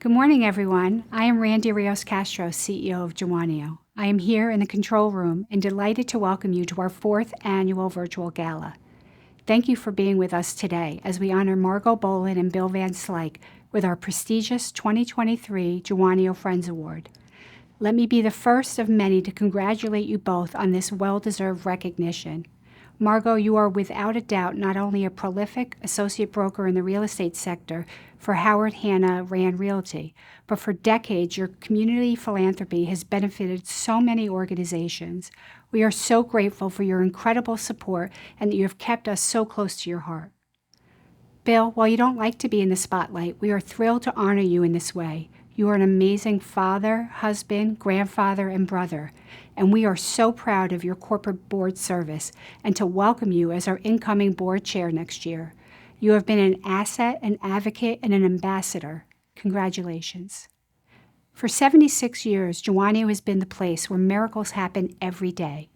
Good morning, everyone. I am Randy Rios Castro, CEO of Jawonio. I am here in the control room and delighted to welcome you to our 4th annual virtual gala. Thank you for being with us today as we honor Margot Bolan and Bill Van Slyke with our prestigious 2023 Jawonio Friends Award. Let me be the first of many to congratulate you both on this well-deserved recognition. Margot, you are without a doubt not only a prolific associate broker in the real estate sector for Howard Hanna Rand Realty, but for decades your community philanthropy has benefited so many organizations. We are so grateful for your incredible support and that you have kept us so close to your heart. Bill, while you don't like to be in the spotlight, we are thrilled to honor you in this way. You are an amazing father, husband, grandfather, and brother, and we are so proud of your corporate board service and to welcome you as our incoming board chair next year. You have been an asset, an advocate, and an ambassador. Congratulations. For 76 years, Jawonio has been the place where miracles happen every day.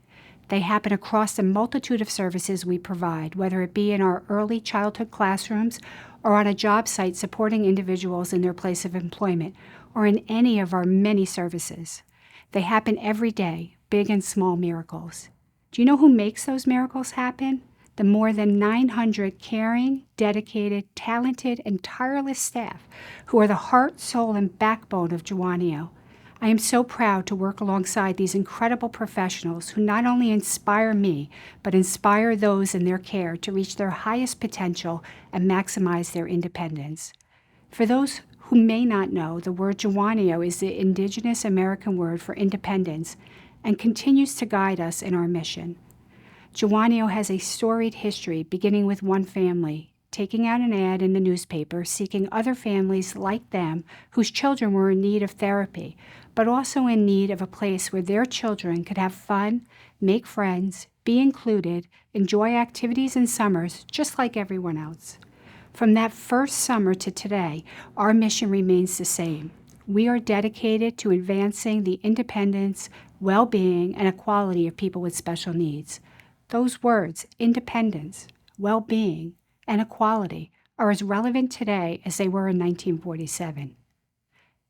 They happen across the multitude of services we provide, whether it be in our early childhood classrooms or on a job site supporting individuals in their place of employment, or in any of our many services. They happen every day, big and small miracles. Do you know who makes those miracles happen? The more than 900 caring, dedicated, talented, and tireless staff who are the heart, soul, and backbone of Jawonio. I am so proud to work alongside these incredible professionals who not only inspire me, but inspire those in their care to reach their highest potential and maximize their independence. For those who may not know, the word Jawonio is the indigenous American word for independence and continues to guide us in our mission. Jawonio has a storied history beginning with one family, taking out an ad in the newspaper seeking other families like them whose children were in need of therapy, but also in need of a place where their children could have fun, make friends, be included, enjoy activities and summers just like everyone else. From that first summer to today, our mission remains the same. We are dedicated to advancing the independence, well-being, and equality of people with special needs. Those words, independence, well-being, and equality, are as relevant today as they were in 1947.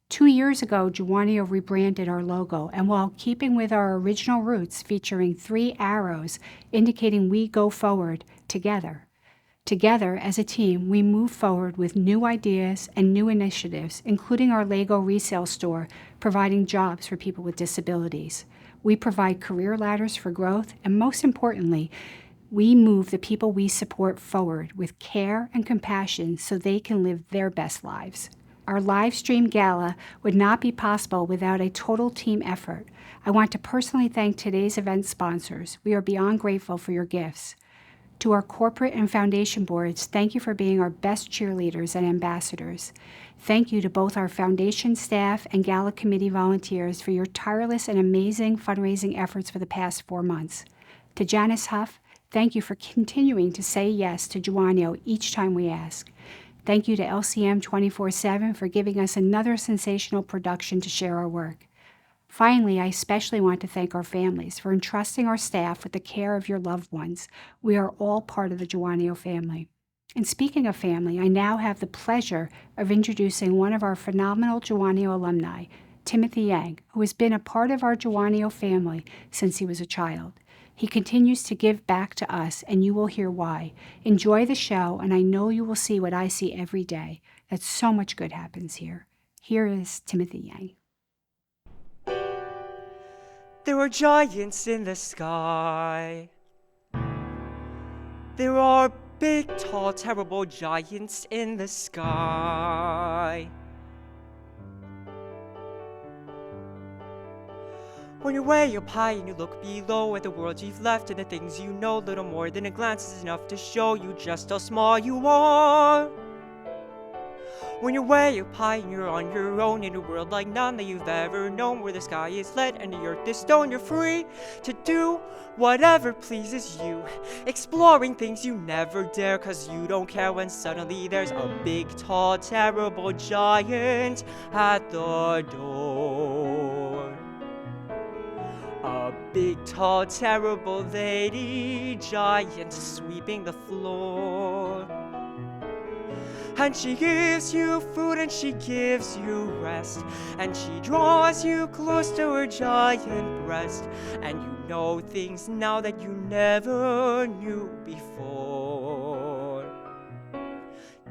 2 years ago, Jawonio rebranded our logo, and while keeping with our original roots featuring 3 arrows indicating we go forward together. Together, as a team, we move forward with new ideas and new initiatives, including our Lego resale store, providing jobs for people with disabilities. We provide career ladders for growth, and most importantly, we move the people we support forward with care and compassion so they can live their best lives. Our live stream gala would not be possible without a total team effort. I want to personally thank today's event sponsors. We are beyond grateful for your gifts. To our corporate and foundation boards, thank you for being our best cheerleaders and ambassadors. Thank you to both our foundation staff and gala committee volunteers for your tireless and amazing fundraising efforts for the past 4 months. To Janis Huff, thank you for continuing to say yes to Jawonio each time we ask. Thank you to LCM 24/7 for giving us another sensational production to share our work. Finally, I especially want to thank our families for entrusting our staff with the care of your loved ones. We are all part of the Jawonio family. And speaking of family, I now have the pleasure of introducing one of our phenomenal Jawonio alumni, Timothy Yang, who has been a part of our Jawonio family since he was a child. He continues to give back to us, and you will hear why. Enjoy the show, and I know you will see what I see every day, that so much good happens here. Here is Timothy Yang. There are giants in the sky. There are big, tall, terrible giants in the sky. When you're way up high and you look below at the world you've left and the things you know, little more than a glance is enough to show you just how small you are. When you're way up high and you're on your own in a world like none that you've ever known, where the sky is lead and the earth is stone, you're free to do whatever pleases you, exploring things you never dare, cause you don't care when suddenly there's a big, tall, terrible giant at the door. A big, tall, terrible lady giant sweeping the floor. And she gives you food and she gives you rest, and she draws you close to her giant breast, and you know things now that you never knew before.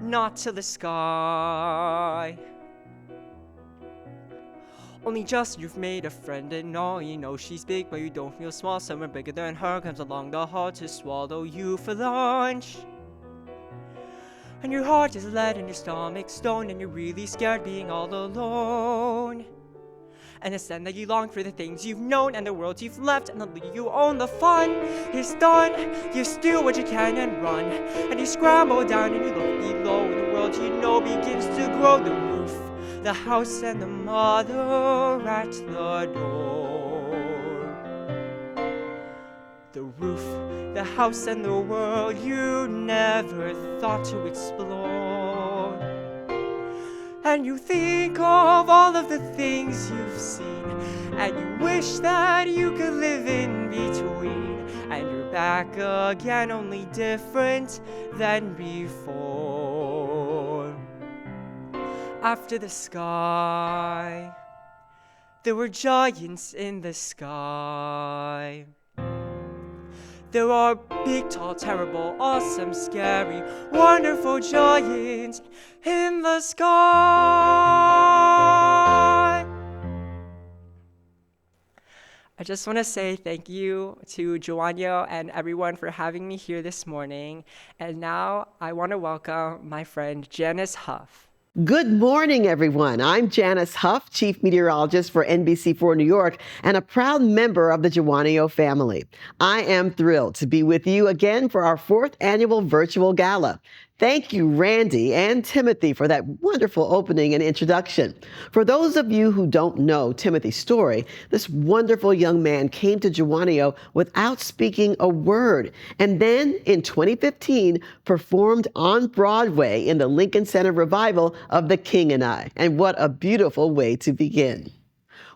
Not to the sky. Only just you've made a friend and all, you know she's big but you don't feel small. Someone bigger than her comes along the hall to swallow you for lunch. And your heart is lead and your stomach stone, and you're really scared being all alone. And it's then that you long for the things you've known and the world you've left, and the league you own. The fun is done. You steal what you can and run, and you scramble down and you look below, and the world you know begins to grow. The roof, the house, and the mother at the door. The roof, the house, and the world you never thought to explore. And you think of all of the things you've seen, and you wish that you could live in between. And you're back again, only different than before. After the sky, there were giants in the sky. There are big, tall, terrible, awesome, scary, wonderful giants in the sky. I just want to say thank you to Jawonio and everyone for having me here this morning. And now I want to welcome my friend Janis Huff. Good morning, everyone. I'm Janis Huff, Chief Meteorologist for NBC4 New York and a proud member of the Jawonio family. I am thrilled to be with you again for our 4th annual virtual gala. Thank you, Randy and Timothy, for that wonderful opening and introduction. For those of you who don't know Timothy's story, this wonderful young man came to Jawonio without speaking a word, and then in 2015 performed on Broadway in the Lincoln Center revival of The King and I. And what a beautiful way to begin.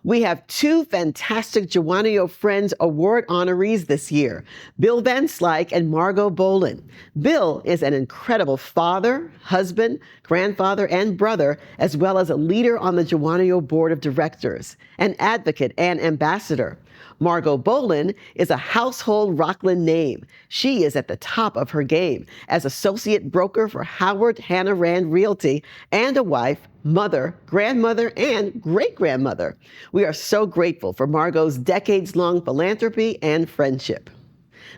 We have 2 fantastic Jawonio Friends Award honorees this year, Bill Van Slyke and Margot Bolan. Bill is an incredible father, husband, grandfather, and brother, as well as a leader on the Jawonio Board of Directors, an advocate and ambassador. Margot Bolan is a household Rockland name. She is at the top of her game as associate broker for Howard Hannah Rand Realty and a wife, mother, grandmother, and great-grandmother. We are so grateful for Margot's decades-long philanthropy and friendship.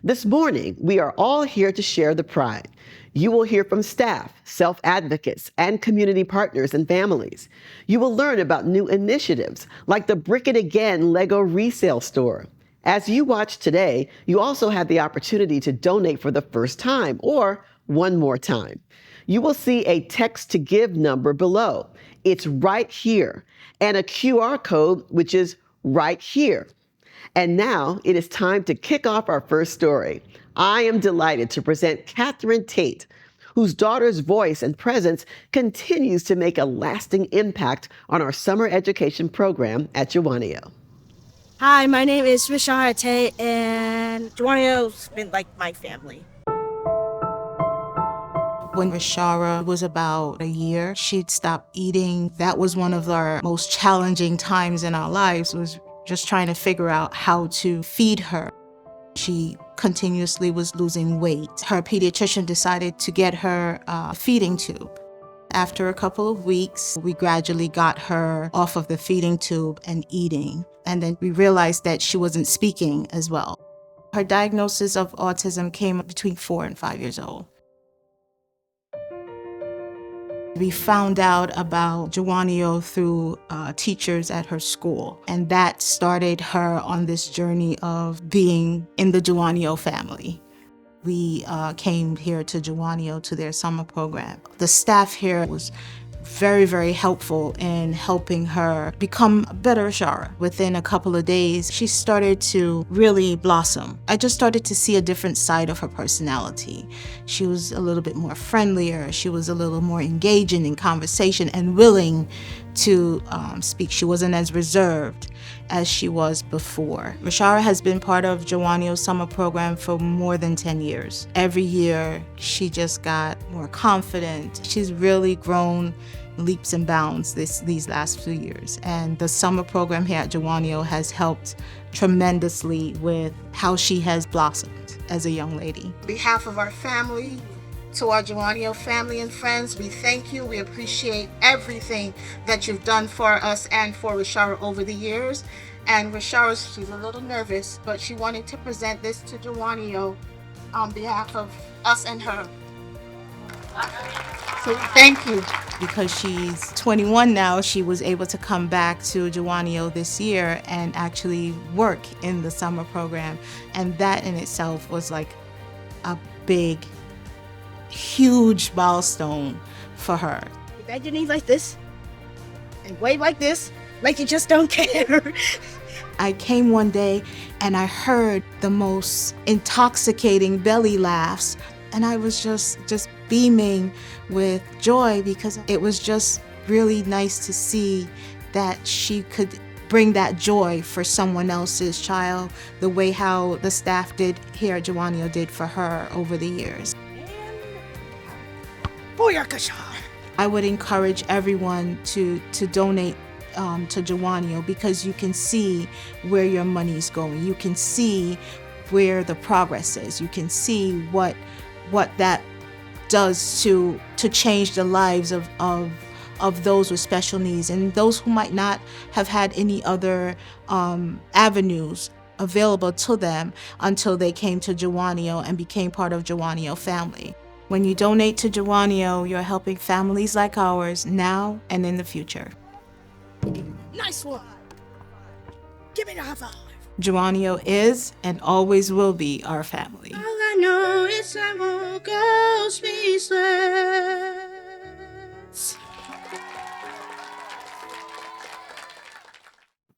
This morning, we are all here to share the pride. You will hear from staff, self-advocates, and community partners and families. You will learn about new initiatives like the Brick It Again Lego resale store. As you watch today, you also have the opportunity to donate for the first time or one more time. You will see a text to give number below. It's right here, and a QR code, which is right here. And now it is time to kick off our first story. I am delighted to present Catherine Tate, whose daughter's voice and presence continues to make a lasting impact on our summer education program at Jawonio. Hi, my name is Rasha Patel, and Jawonio's been like my family. When Rashara was about a year, she'd stopped eating. That was one of our most challenging times in our lives, was just trying to figure out how to feed her. She continuously was losing weight. Her pediatrician decided to get her a feeding tube. After a couple of weeks, we gradually got her off of the feeding tube and eating. And then we realized that she wasn't speaking as well. Her diagnosis of autism came between 4 and 5 years old. We found out about Jawonio through teachers at her school, and that started her on this journey of being in the Jawonio family. We came here to Jawonio to their summer program. The staff here was very, very helpful in helping her become a better Shara. Within a couple of days, she started to really blossom. I just started to see a different side of her personality. She was a little bit more friendlier. She was a little more engaging in conversation and willing to speak. She wasn't as reserved as she was before. Rashara has been part of Jawonio's summer program for more than 10 years. Every year, she just got more confident. She's really grown leaps and bounds these last few years. And the summer program here at Jawonio has helped tremendously with how she has blossomed as a young lady. On behalf of our family, to our Jawonio family and friends, we thank you. We appreciate everything that you've done for us and for Rashara over the years. And Rashara, she's a little nervous, but she wanted to present this to Jawonio on behalf of us and her. So we thank you. Because she's 21 now, she was able to come back to Jawonio this year and actually work in the summer program. And that in itself was like a big, huge milestone for her. You bend your knees like this and wave like this, like you just don't care. I came one day and I heard the most intoxicating belly laughs, and I was just beaming with joy because it was just really nice to see that she could bring that joy for someone else's child, the way how the staff did here at Jawonio did for her over the years. I would encourage everyone to donate to Jawonio, because you can see where your money's going. You can see where the progress is. You can see what that does to change the lives of those with special needs and those who might not have had any other avenues available to them until they came to Jawonio and became part of Jawonio family. When you donate to Jawonio, you're helping families like ours now and in the future. Nice one. Give me the high five. Jawonio is and always will be our family. All I know is I won't go speechless.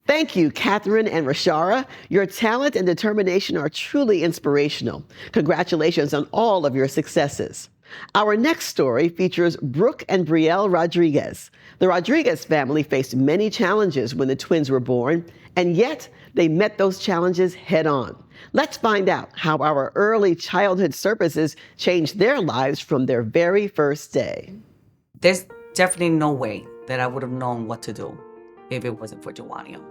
Thank you, Catherine and Rashara. Your talent and determination are truly inspirational. Congratulations on all of your successes. Our next story features Brooke and Brielle Rodriguez. The Rodriguez family faced many challenges when the twins were born, and yet they met those challenges head on. Let's find out how our early childhood services changed their lives from their very first day. There's definitely no way that I would have known what to do if it wasn't for Jawonio.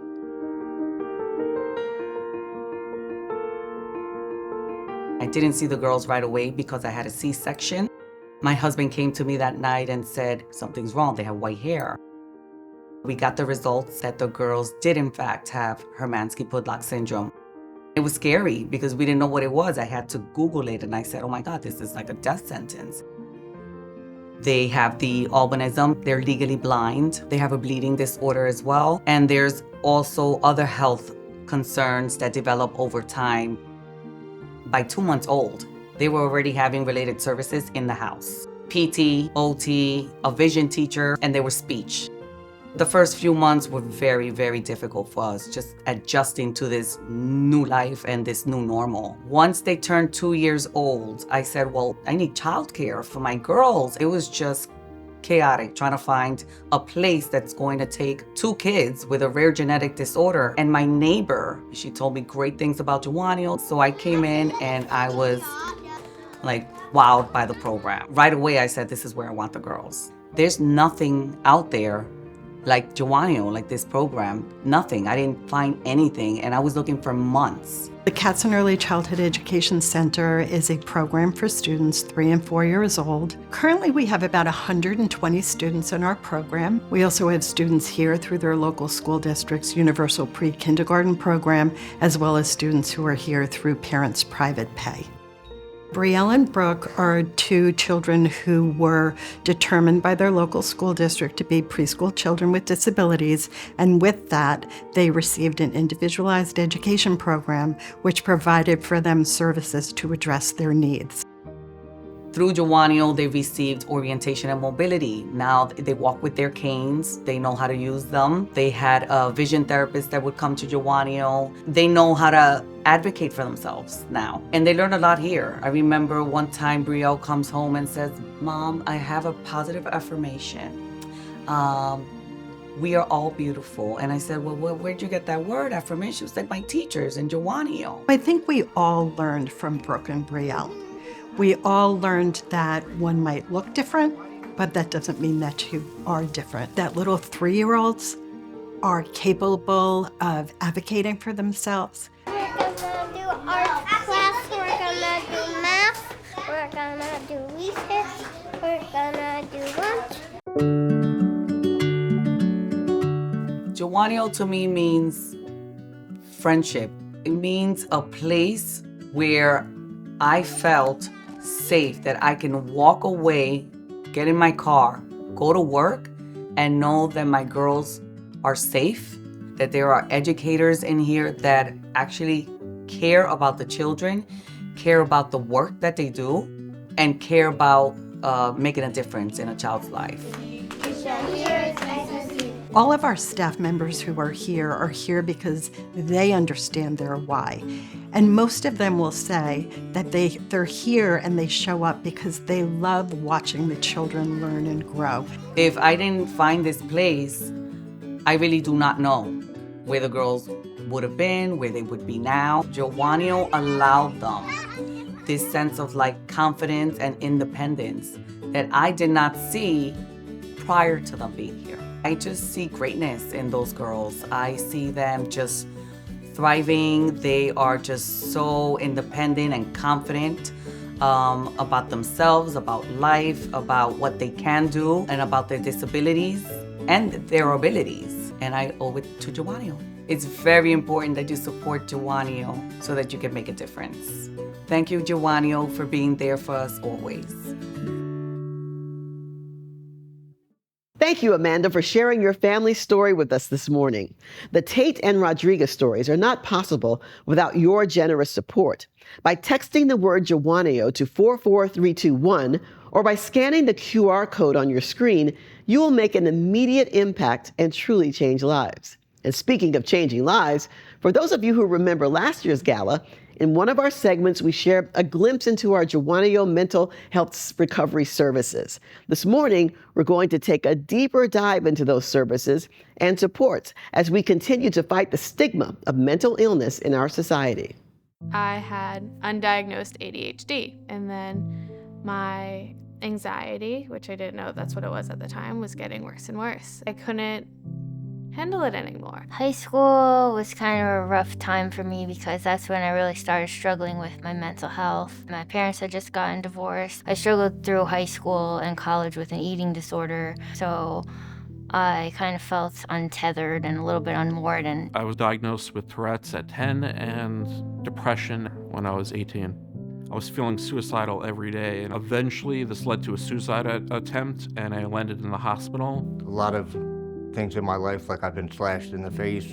I didn't see the girls right away because I had a C-section. My husband came to me that night and said, something's wrong, they have white hair. We got the results that the girls did in fact have Hermansky-Pudlak syndrome. It was scary because we didn't know what it was. I had to Google it and I said, oh my God, this is like a death sentence. They have the albinism, they're legally blind. They have a bleeding disorder as well. And there's also other health concerns that develop over time. By 2 months old, they were already having related services in the house. PT, OT, a vision teacher, and they were speech. The first few months were very, very difficult for us, just adjusting to this new life and this new normal. Once they turned 2 years old, I said, well, I need childcare for my girls. It was just chaotic trying to find a place that's going to take 2 kids with a rare genetic disorder. And my neighbor, she told me great things about Jawonio. So I came in and I was like wowed by the program. Right away, I said, this is where I want the girls. There's nothing out there like Jawonio, like this program, nothing. I didn't find anything, and I was looking for months. The Katzen Early Childhood Education Center is a program for students 3 and 4 years old. Currently, we have about 120 students in our program. We also have students here through their local school district's Universal Pre-Kindergarten program, as well as students who are here through Parents Private Pay. Brielle and Brooke are 2 children who were determined by their local school district to be preschool children with disabilities, and with that, they received an individualized education program which provided for them services to address their needs. Through Jawonio, they received orientation and mobility. Now they walk with their canes. They know how to use them. They had a vision therapist that would come to Jawonio. They know how to advocate for themselves now. And they learn a lot here. I remember one time Brielle comes home and says, Mom, I have a positive affirmation. we are all beautiful. And I said, well, where'd you get that word, affirmation? She was like, my teachers in Jawonio. I think we all learned from Brooke and Brielle. We all learned that one might look different, but that doesn't mean that you are different. That little 3-year-olds are capable of advocating for themselves. We're gonna do art class, we're gonna do math, we're gonna do research, we're gonna do lunch. Jawonio to me means friendship. It means a place where I felt safe, that I can walk away, get in my car, go to work, and know that my girls are safe, that there are educators in here that actually care about the children, care about the work that they do, and care about making a difference in a child's life. All of our staff members who are here because they understand their why. And most of them will say that they're here and they show up because they love watching the children learn and grow. If I didn't find this place, I really do not know where the girls would have been, where they would be now. Jawonio allowed them this sense of like confidence and independence that I did not see prior to them being here. I just see greatness in those girls. I see them just thriving. They are just so independent and confident about themselves, about life, about what they can do, and about their disabilities and their abilities. And I owe it to Jawonio. It's very important that you support Jawonio so that you can make a difference. Thank you, Jawonio, for being there for us always. Thank you, Amanda, for sharing your family story with us this morning. The Tate and Rodriguez stories are not possible without your generous support. By texting the word Jawonio to 44321 or by scanning the QR code on your screen, you will make an immediate impact and truly change lives. And speaking of changing lives, for those of you who remember last year's gala, in one of our segments, we shared a glimpse into our Jawonio mental health recovery services. This morning, we're going to take a deeper dive into those services and supports as we continue to fight the stigma of mental illness in our society. I had undiagnosed ADHD, and then my anxiety, which I didn't know that's what it was at the time, was getting worse and worse. I couldn't handle it anymore. High school was kind of a rough time for me because that's when I really started struggling with my mental health. My parents had just gotten divorced. I struggled through high school and college with an eating disorder, so I kind of felt untethered and a little bit unmoored. And I was diagnosed with Tourette's at 10 and depression when I was 18. I was feeling suicidal every day, and eventually this led to a suicide attempt, and I landed in the hospital. A lot of things in my life, like I've been slashed in the face,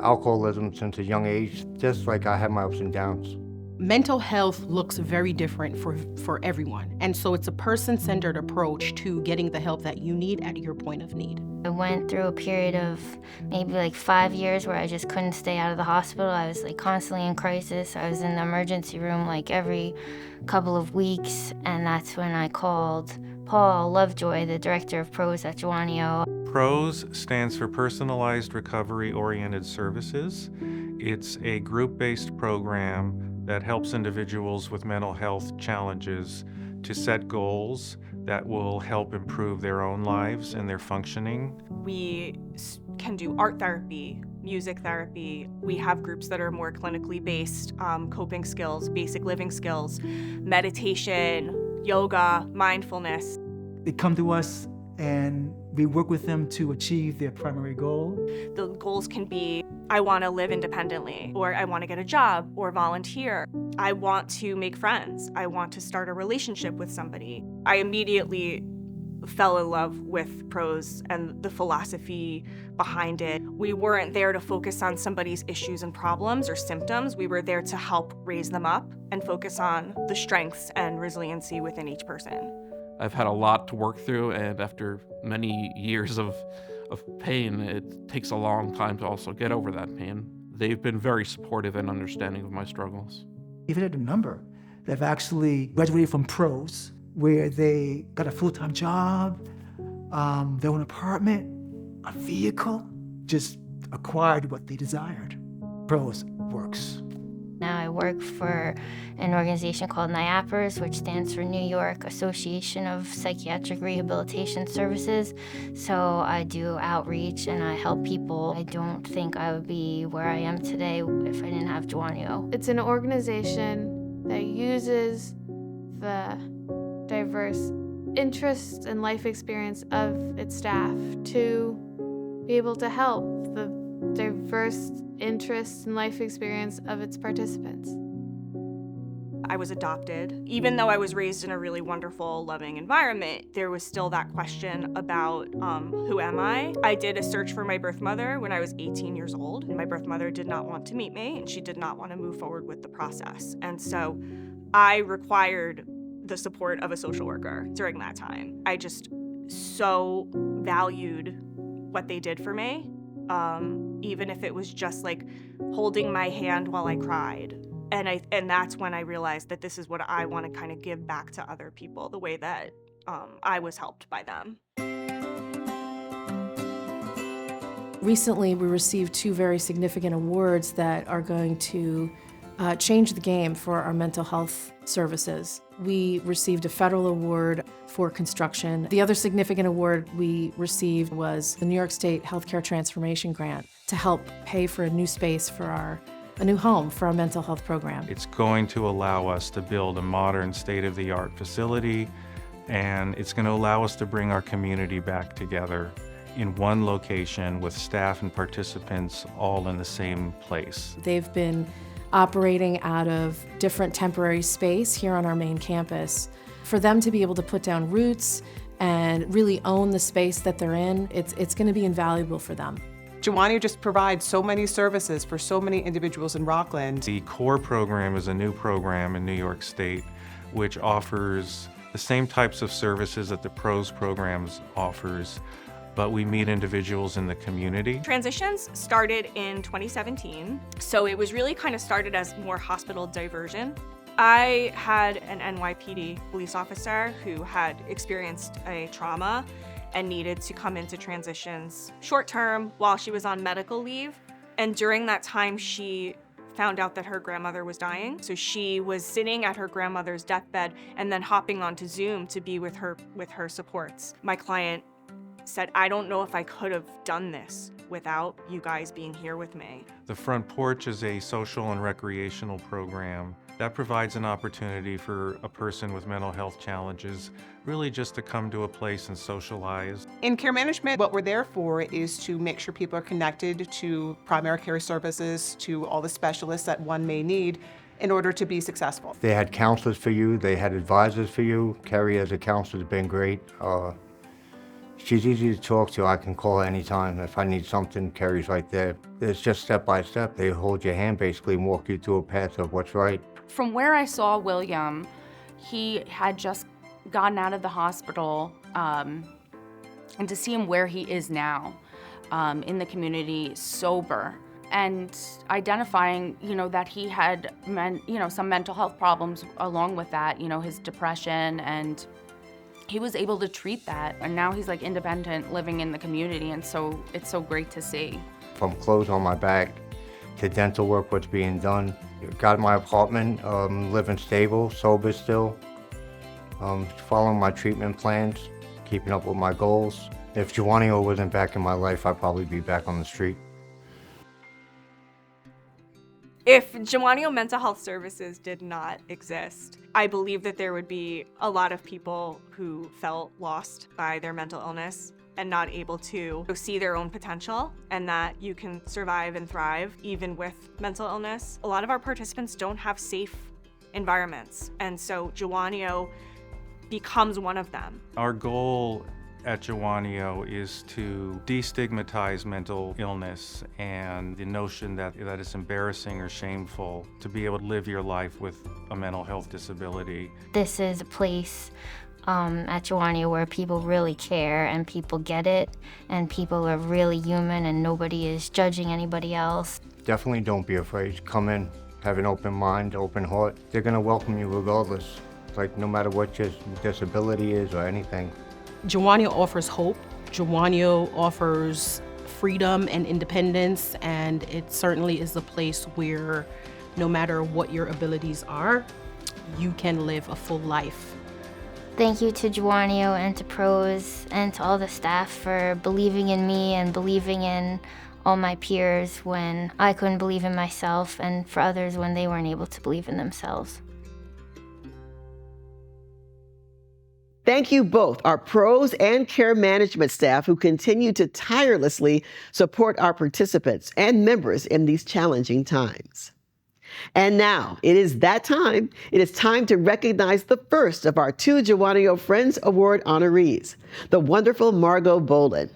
alcoholism since a young age, just like I have my ups and downs. Mental health looks very different for everyone. And so it's a person-centered approach to getting the help that you need at your point of need. I went through a period of maybe like 5 years where I just couldn't stay out of the hospital. I was like constantly in crisis. I was in the emergency room like every couple of weeks, and that's when I called Paul Lovejoy, the director of PROS at Jawonio. PROS stands for Personalized Recovery Oriented Services. It's a group-based program that helps individuals with mental health challenges to set goals that will help improve their own lives and their functioning. We can do art therapy, music therapy. We have groups that are more clinically based, coping skills, basic living skills, meditation, yoga, mindfulness. They come to us and we work with them to achieve their primary goal. The goals can be, I want to live independently, or I want to get a job or volunteer. I want to make friends. I want to start a relationship with somebody. I immediately fell in love with PROS and the philosophy behind it. We weren't there to focus on somebody's issues and problems or symptoms. We were there to help raise them up and focus on the strengths and resiliency within each person. I've had a lot to work through, and after many years of pain, it takes a long time to also get over that pain. They've been very supportive and understanding of my struggles. Even at a number that have actually graduated from PROS, where they got a full-time job, their own apartment, a vehicle, just acquired what they desired. Pros works. Now I work for an organization called NIAPRS, which stands for New York Association of Psychiatric Rehabilitation Services. So I do outreach and I help people. I don't think I would be where I am today if I didn't have Jawonio. It's an organization that uses the diverse interests and life experience of its staff to be able to help the diverse interests and life experience of its participants. I was adopted. Even though I was raised in a really wonderful, loving environment, there was still that question about who am I? I did a search for my birth mother when I was 18 years old. My birth mother did not want to meet me, and she did not want to move forward with the process. And so I required the support of a social worker during that time. I just so valued what they did for me, even if it was just like holding my hand while I cried. And that's when I realized that this is what I want to kind of give back to other people, the way that I was helped by them. Recently, we received 2 very significant awards that are going to change the game for our mental health services. We received a federal award for construction. The other significant award we received was the New York State Healthcare Transformation Grant to help pay for a new space for a new home for our mental health program. It's going to allow us to build a modern state-of-the-art facility, and it's going to allow us to bring our community back together in one location with staff and participants all in the same place. They've been operating out of different temporary space here on our main campus. For them to be able to put down roots and really own the space that they're in, it's going to be invaluable for them. Jawonio just provides so many services for so many individuals in Rockland. The core program is a new program in New York State which offers the same types of services that the PROS programs offers, but we meet individuals in the community. Transitions started in 2017, so it was really kind of started as more hospital diversion. I had an NYPD police officer who had experienced a trauma and needed to come into transitions short-term while she was on medical leave. And during that time, she found out that her grandmother was dying. So she was sitting at her grandmother's deathbed and then hopping onto Zoom to be with her supports. My client said, I don't know if I could have done this without you guys being here with me. The Front Porch is a social and recreational program that provides an opportunity for a person with mental health challenges really just to come to a place and socialize. In care management, what we're there for is to make sure people are connected to primary care services, to all the specialists that one may need in order to be successful. They had counselors for you, they had advisors for you. Carrie as a counselor has been great. She's easy to talk to. I can call her anytime. If I need something, Carrie's right there. It's just step by step. They hold your hand basically and walk you through a path of what's right. From where I saw William, he had just gotten out of the hospital, and to see him where he is now, in the community, sober, and identifying, that he had, some mental health problems along with that, his depression, and he was able to treat that, and now he's like independent, living in the community, and so it's so great to see. From clothes on my back to dental work, what's being done. Got my apartment, living stable, sober still, following my treatment plans, keeping up with my goals. If Jawonio wasn't back in my life, I'd probably be back on the street. If Jawonio Mental Health Services did not exist, I believe that there would be a lot of people who felt lost by their mental illness and not able to see their own potential, and that you can survive and thrive even with mental illness. A lot of our participants don't have safe environments, and so Jawonio becomes one of them. Our goal at Jawonio is to destigmatize mental illness and the notion that it's embarrassing or shameful to be able to live your life with a mental health disability. This is a place at Jawonio where people really care and people get it and people are really human and nobody is judging anybody else. Definitely don't be afraid. Come in, have an open mind, open heart. They're gonna welcome you regardless, like no matter what your disability is or anything. Jawonio offers hope Jawonio offers freedom and independence, and it certainly is a place where no matter what your abilities are, you can live a full life. Thank you to Jawonio and to Pros and to all the staff for believing in me and believing in all my peers when I couldn't believe in myself, and for others when they weren't able to believe in themselves. Thank you both, our pros and care management staff who continue to tirelessly support our participants and members in these challenging times. And now, it is that time. It is time to recognize the first of our 2 Jawonio Friends Award honorees, the wonderful Margot Boland.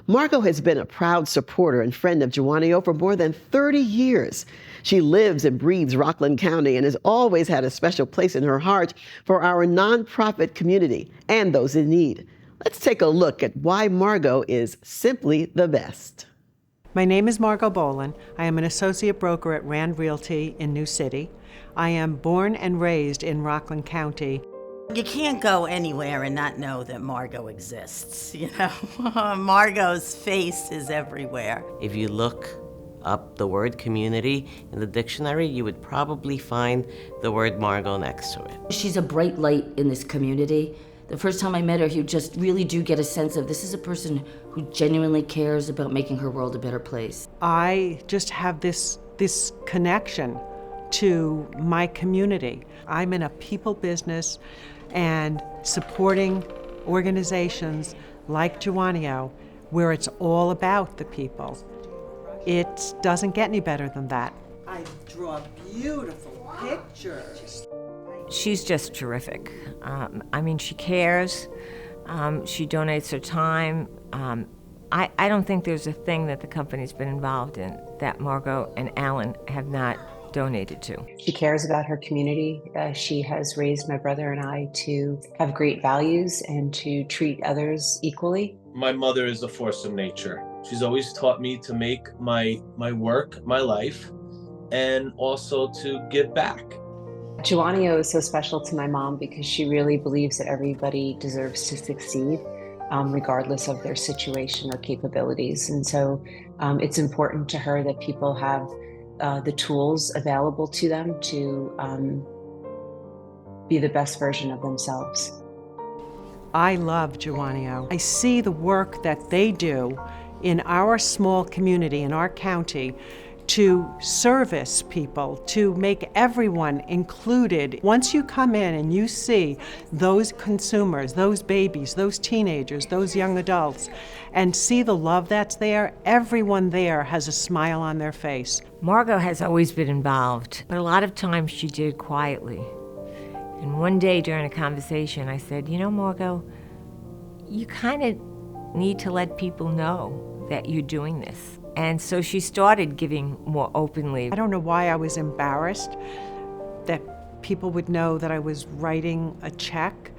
Margot has been a proud supporter and friend of Jawonio for more than 30 years. She lives and breathes Rockland County and has always had a special place in her heart for our nonprofit community and those in need. Let's take a look at why Margot is simply the best. My name is Margot Boland. I am an associate broker at Rand Realty in New City. I am born and raised in Rockland County. You can't go anywhere and not know that Margot exists, you know? Margot's face is everywhere. If you look up the word community in the dictionary, you would probably find the word Margot next to it. She's a bright light in this community. The first time I met her, you just really do get a sense of this is a person who genuinely cares about making her world a better place. I just have this connection to my community. I'm in a people business, and supporting organizations like Jawonio, where it's all about the people. It doesn't get any better than that. I draw beautiful pictures. She's just terrific. I mean, she cares. She donates her time. I don't think there's a thing that the company's been involved in that Margot and Alan have not donated to. She cares about her community. She has raised my brother and I to have great values and to treat others equally. My mother is a force of nature. She's always taught me to make my work my life and also to give back. Jawonio is so special to my mom because she really believes that everybody deserves to succeed, regardless of their situation or capabilities. And so it's important to her that people have the tools available to them to be the best version of themselves. I love Jawonio. I see the work that they do in our small community, in our county, to service people, to make everyone included. Once you come in and you see those consumers, those babies, those teenagers, those young adults, and see the love that's there, everyone there has a smile on their face. Margot has always been involved, but a lot of times she did quietly. And one day during a conversation, I said, you know, Margot, you kind of need to let people know that you're doing this. And so she started giving more openly. I don't know why I was embarrassed that people would know that I was writing a check.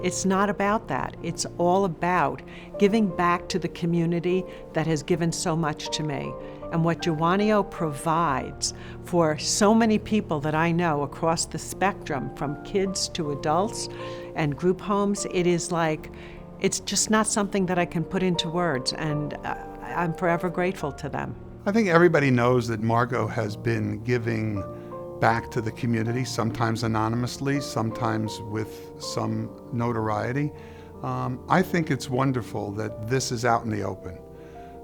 It's not about that. It's all about giving back to the community that has given so much to me. And what Jawonio provides for so many people that I know across the spectrum, from kids to adults and group homes, it is like, it's just not something that I can put into words, and I'm forever grateful to them. I think everybody knows that Margot has been giving back to the community, sometimes anonymously, sometimes with some notoriety. I think it's wonderful that this is out in the open,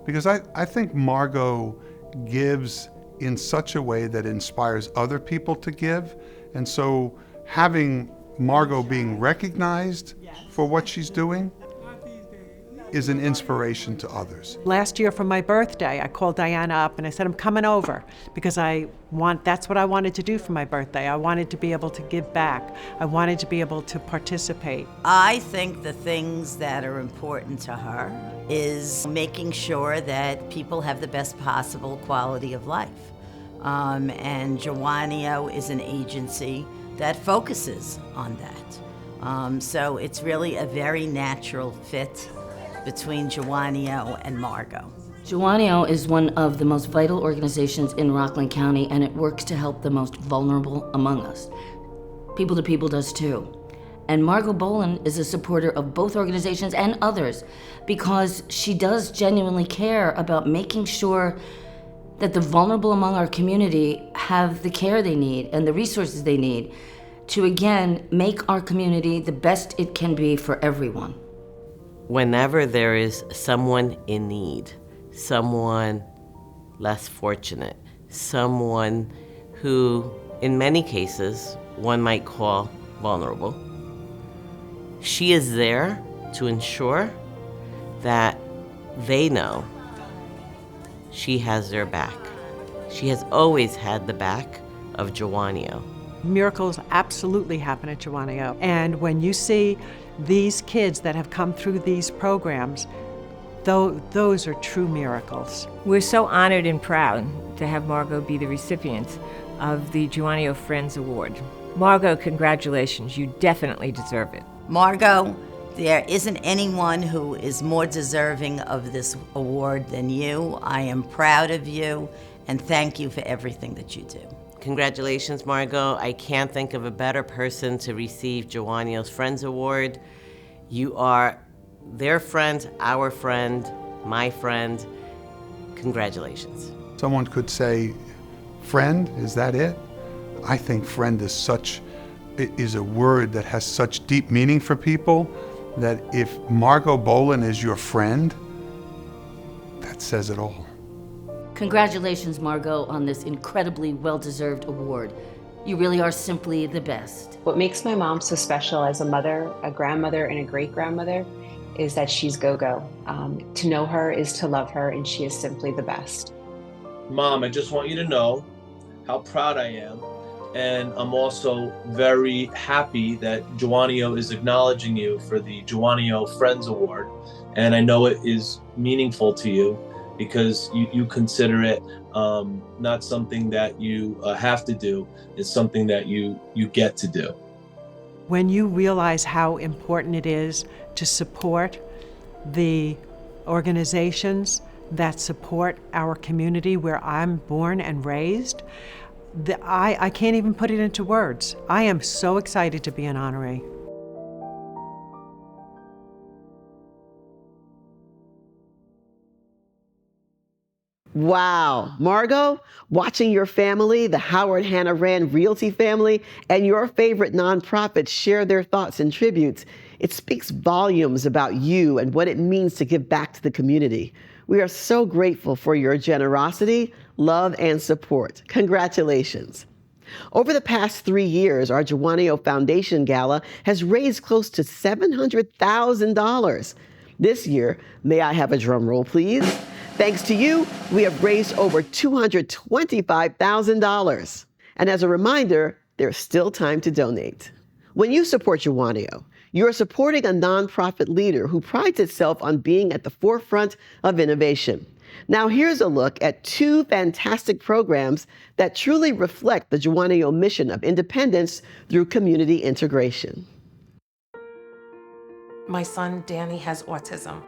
because I think Margot gives in such a way that inspires other people to give, and so having Margot being recognized for what she's doing is an inspiration to others. Last year for my birthday, I called Diana up and I said, I'm coming over because that's what I wanted to do for my birthday. I wanted to be able to give back. I wanted to be able to participate. I think the things that are important to her is making sure that people have the best possible quality of life. And Jawonio is an agency that focuses on that. So it's really a very natural fit between Jawonio and Margot. Jawonio is one of the most vital organizations in Rockland County, and it works to help the most vulnerable among us. People to People does too. And Margot Bolan is a supporter of both organizations and others because she does genuinely care about making sure that the vulnerable among our community have the care they need and the resources they need to, again, make our community the best it can be for everyone. Whenever there is someone in need, someone less fortunate, someone who, in many cases, one might call vulnerable, she is there to ensure that they know she has their back. She has always had the back of Jawonio. Miracles absolutely happen at Jawonio. And when you see these kids that have come through these programs, those are true miracles. We're so honored and proud to have Margot be the recipient of the Jawonio Friends Award. Margot, congratulations. You definitely deserve it. Margot, there isn't anyone who is more deserving of this award than you. I am proud of you, and thank you for everything that you do. Congratulations, Margot. I can't think of a better person to receive Jawonio's Friends Award. You are their friend, our friend, my friend. Congratulations. Someone could say, friend, is that it? I think friend is a word that has such deep meaning for people that if Margot Bolan is your friend, that says it all. Congratulations, Margot, on this incredibly well-deserved award. You really are simply the best. What makes my mom so special as a mother, a grandmother, and a great-grandmother is that she's go-go. To know her is to love her, and she is simply the best. Mom, I just want you to know how proud I am. And I'm also very happy that Jawonio is acknowledging you for the Jawonio Friends Award. And I know it is meaningful to you because you consider it not something that you have to do. It's something that you get to do. When you realize how important it is to support the organizations that support our community where I'm born and raised, I can't even put it into words. I am so excited to be an honoree. Wow. Margot, watching your family, the Howard Hannah Rand Realty family, and your favorite nonprofits share their thoughts and tributes, it speaks volumes about you and what it means to give back to the community. We are so grateful for your generosity, love, and support. Congratulations. Over the past 3 years, our Jawonio Foundation Gala has raised close to $700,000. This year, may I have a drum roll, please? Thanks to you, we have raised over $225,000. And as a reminder, there's still time to donate. When you support Jawonio, you're supporting a nonprofit leader who prides itself on being at the forefront of innovation. Now here's a look at 2 fantastic programs that truly reflect the Jawonio mission of independence through community integration. My son, Danny, has autism.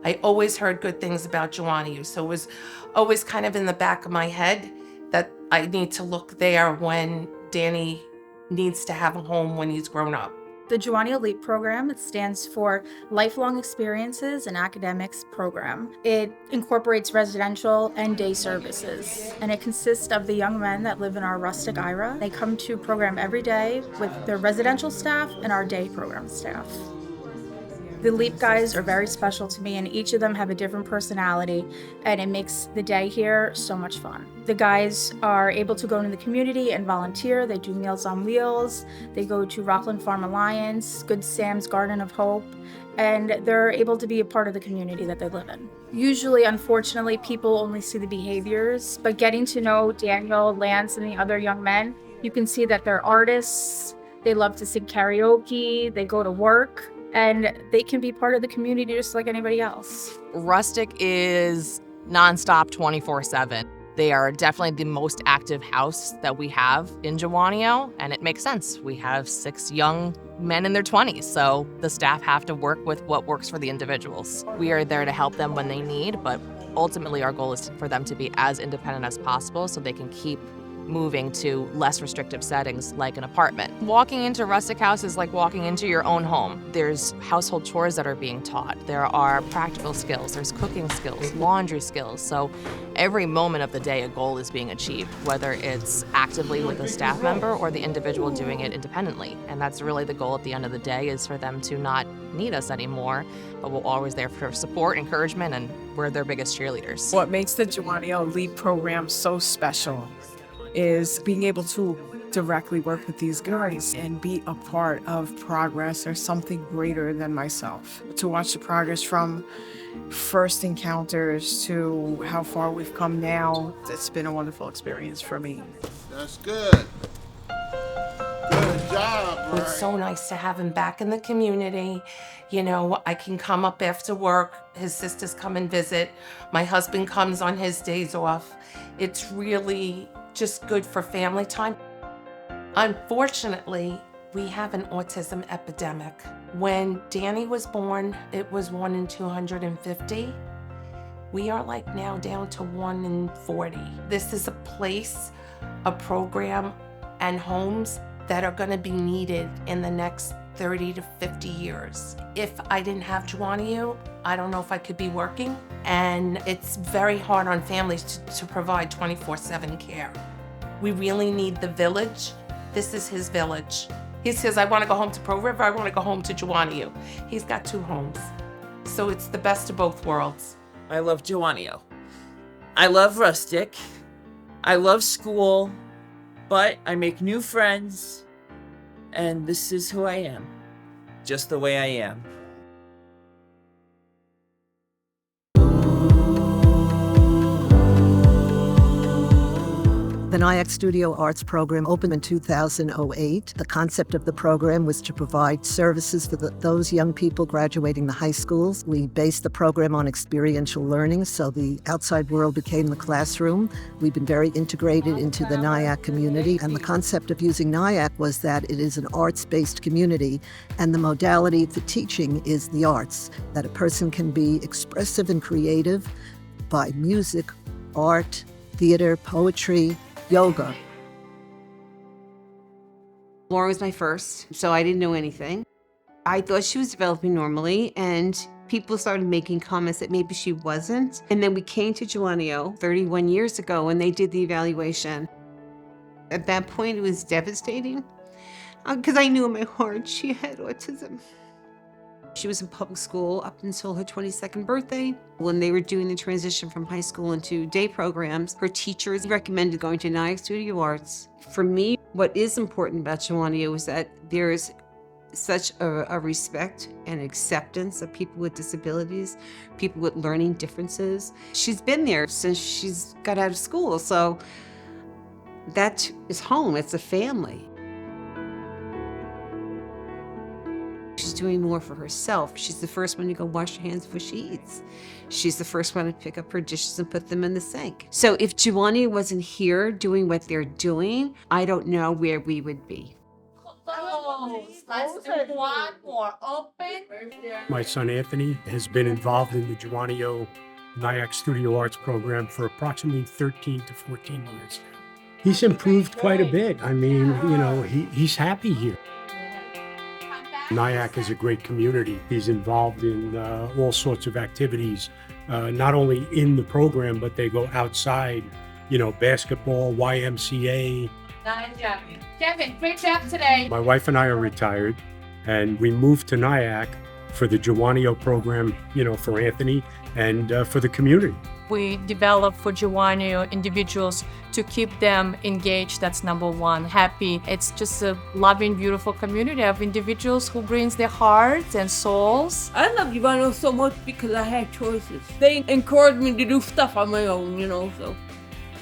I always heard good things about Jawonio, so it was always kind of in the back of my head that I need to look there when Danny needs to have a home when he's grown up. The Jawonio LEAP program, it stands for Lifelong Experiences and Academics Program. It incorporates residential and day services, and it consists of the young men that live in our rustic IRA. They come to program every day with their residential staff and our day program staff. The LEAP guys are very special to me, and each of them have a different personality, and it makes the day here so much fun. The guys are able to go into the community and volunteer. They do Meals on Wheels. They go to Rockland Farm Alliance, Good Sam's Garden of Hope, and they're able to be a part of the community that they live in. Usually, unfortunately, people only see the behaviors, but getting to know Daniel, Lance, and the other young men, you can see that they're artists. They love to sing karaoke. They go to work. And they can be part of the community just like anybody else. Rustic is nonstop 24/7. They are definitely the most active house that we have in Jawonio, and it makes sense. We have 6 young men in their 20s, so the staff have to work with what works for the individuals. We are there to help them when they need, but ultimately our goal is for them to be as independent as possible so they can keep moving to less restrictive settings like an apartment. Walking into Rustic House is like walking into your own home. There's household chores that are being taught. There are practical skills, there's cooking skills, laundry skills. So every moment of the day a goal is being achieved, whether it's actively with a staff member or the individual doing it independently. And that's really the goal at the end of the day, is for them to not need us anymore, but we're always there for support, encouragement, and we're their biggest cheerleaders. What makes the Jawonio LEAD program so special is being able to directly work with these guys and be a part of progress or something greater than myself. To watch the progress from first encounters to how far we've come now, it's been a wonderful experience for me. That's good. Good job, It's so nice to have him back in the community. You know, I can come up after work. His sisters come and visit. My husband comes on his days off. It's really just good for family time. Unfortunately, we have an autism epidemic. When Danny was born, it was 1 in 250. We are like now down to 1 in 40. This is a place, a program, and homes that are gonna be needed in the next 30 to 50 years. If I didn't have Jawonio, I don't know if I could be working. And it's very hard on families to provide 24/7 care. We really need the village. This is his village. He says, I wanna go home to Pro River, I wanna go home to Jawonio. He's got 2 homes. So it's the best of both worlds. I love Jawonio. I love Rustic. I love school, but I make new friends, and this is who I am, just the way I am. The NIAC Studio Arts program opened in 2008. The concept of the program was to provide services for those young people graduating the high schools. We based the program on experiential learning, so the outside world became the classroom. We've been very integrated into the NIAC community, and the concept of using NIAC was that it is an arts-based community, and the modality for teaching is the arts, that a person can be expressive and creative by music, art, theater, poetry, yoga. Laura was my first, so I didn't know anything. I thought she was developing normally, and people started making comments that maybe she wasn't. And then we came to Jawonio 31 years ago when they did the evaluation. At that point, it was devastating because I knew in my heart she had autism. She was in public school up until her 22nd birthday. When they were doing the transition from high school into day programs, her teachers recommended going to NIAC Studio Arts. For me, what is important about Jawonio is that there is such a respect and acceptance of people with disabilities, people with learning differences. She's been there since she's got out of school, so that is home, it's a family. She's doing more for herself. She's the first one to go wash her hands before she eats. She's the first one to pick up her dishes and put them in the sink. So if Jawonio wasn't here doing what they're doing, I don't know where we would be. My son Anthony has been involved in the Jawonio NIAC Studio Arts program for approximately 13 to 14 years. He's improved quite a bit. I mean, you know, he's happy here. NIAC is a great community. He's involved in all sorts of activities, not only in the program, but they go outside, you know, basketball, YMCA. Nice job. Kevin, great job today. My wife and I are retired, and we moved to NIAC for the Jawonio program, you know, for Anthony and for the community. We develop for Jawonio individuals to keep them engaged. That's number one. Happy. It's just a loving, beautiful community of individuals who brings their hearts and souls. I love Jawonio so much because I had choices. They encouraged me to do stuff on my own, you know, so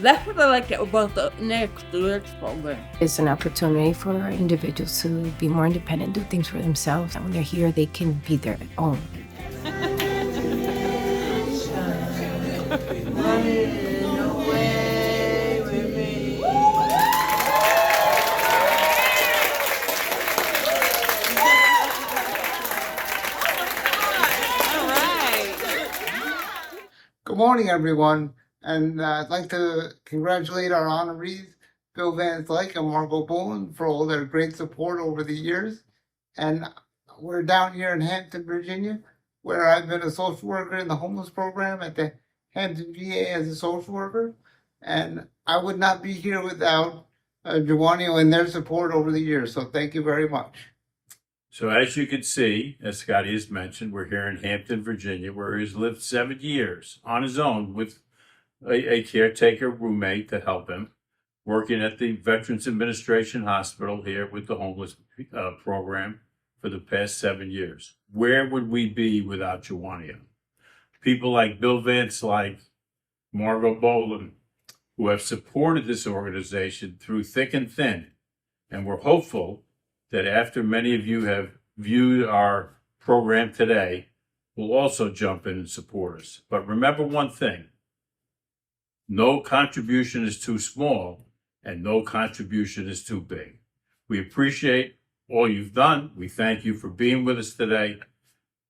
that's what I like about the NIAC program. It's an opportunity for individuals to be more independent, do things for themselves. And when they're here, they can be their own. Good morning, everyone, and I'd like to congratulate our honorees, Bill Van Slyke and Margot B for all their great support over the years. And we're down here in Hampton, Virginia, where I've been a social worker in the homeless program at the Hampton VA as a social worker. And I would not be here without Jawonio and their support over the years. So thank you very much. So as you can see, as Scotty has mentioned, we're here in Hampton, Virginia, where he's lived 7 years on his own with a caretaker roommate to help him, working at the Veterans Administration Hospital here with the homeless program for the past 7 years. Where would we be without Jawonio? People like Bill Van Slyke, Margot B, who have supported this organization through thick and thin. And we're hopeful that after many of you have viewed our program today, will also jump in and support us. But remember one thing, no contribution is too small and no contribution is too big. We appreciate all you've done. We thank you for being with us today.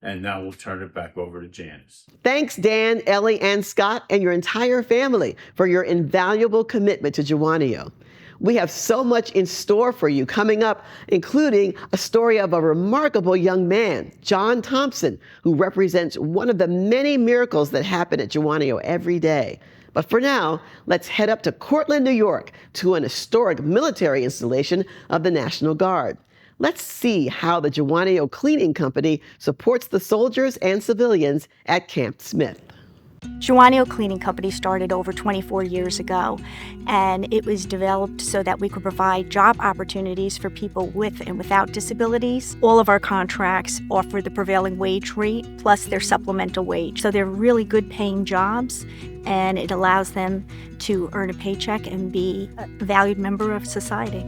And now we'll turn it back over to Janis. Thanks, Dan, Ellie, and Scott, and your entire family for your invaluable commitment to Jawonio. We have so much in store for you coming up, including a story of a remarkable young man, John Thompson, who represents one of the many miracles that happen at Jawonio every day. But for now, let's head up to Cortland, New York, to an historic military installation of the National Guard. Let's see how the Jawonio Cleaning Company supports the soldiers and civilians at Camp Smith. Jawonio Cleaning Company started over 24 years ago, and it was developed so that we could provide job opportunities for people with and without disabilities. All of our contracts offer the prevailing wage rate plus their supplemental wage. So they're really good paying jobs, and it allows them to earn a paycheck and be a valued member of society.